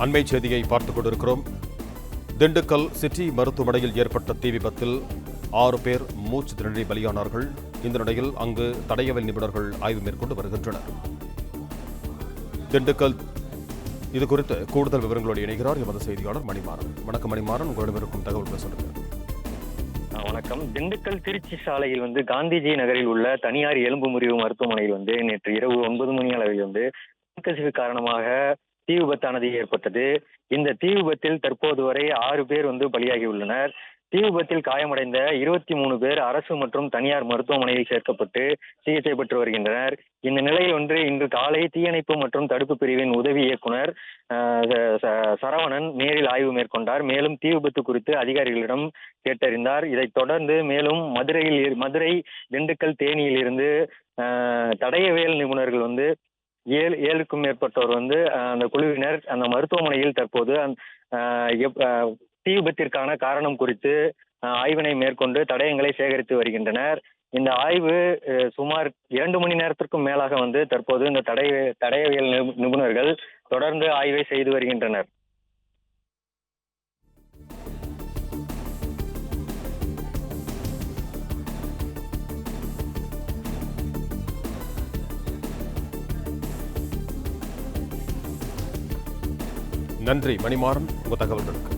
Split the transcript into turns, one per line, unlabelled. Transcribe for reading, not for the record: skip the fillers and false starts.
அண்மை செய்தியை பார்த்துக் கொண்டிருக்கிறோம். திண்டுக்கல் சிட்டி மருத்துவமனையில் ஏற்பட்ட தீ விபத்தில் 6 பேர் மூச்சு திணறி பலியானார்கள். இந்த நிலையில் அங்கு தடயவியல் நிபுணர்கள் ஆய்வு மேற்கொண்டு வருகின்றனர். திண்டுக்கல் இதுகுறித்து கூடுதல் விவரங்களோடு இணைகிறார் எமது செய்தியாளர் மணிமாறன். வணக்கம் மணிமாறன், உங்களிடம் இருக்கும் தகவல்களை சொல்லுங்கள்.
வணக்கம். திண்டுக்கல் திருச்சி சாலையில் காந்திஜி நகரில் உள்ள தனியார் எலும்பு முறிவு மருத்துவமனையில் நேற்று இரவு 9 மணி அளவில் கசிவு காரணமாக தீ விபத்தானது ஏற்பட்டது. இந்த தீ விபத்தில் தற்போது வரை 6 பேர் பலியாகி உள்ளனர். தீ விபத்தில் காயமடைந்த 23 பேர் அரசு மற்றும் தனியார் மருத்துவமனையில் சேர்க்கப்பட்டு சிகிச்சை பெற்று வருகின்றனர். இந்த நிலையில் இன்று காலை தீயணைப்பு மற்றும் தடுப்பு பிரிவின் உதவி இயக்குனர் சரவணன் நேரில் ஆய்வு மேற்கொண்டார். மேலும் தீ விபத்து குறித்து அதிகாரிகளிடம் கேட்டறிந்தார். இதைத் தொடர்ந்து மேலும் மதுரை, திண்டுக்கல், தேனியில் இருந்து தடயவியல் நிபுணர்கள் 7க்கும் மேற்பட்டோர் அந்த குழுவினர் அந்த மருத்துவமனையில் தற்போது தீ விபத்திற்கான காரணம் குறித்து ஆய்வினை மேற்கொண்டு தடயங்களை சேகரித்து வருகின்றனர். இந்த ஆய்வு சுமார் 2 மணி நேரத்திற்கும் மேலாக தற்போது இந்த தடயவியல் நிபுணர்கள் தொடர்ந்து ஆய்வை செய்து வருகின்றனர்.
நன்றி மணிமாறன், உங்கள் தகவல்களுக்கு.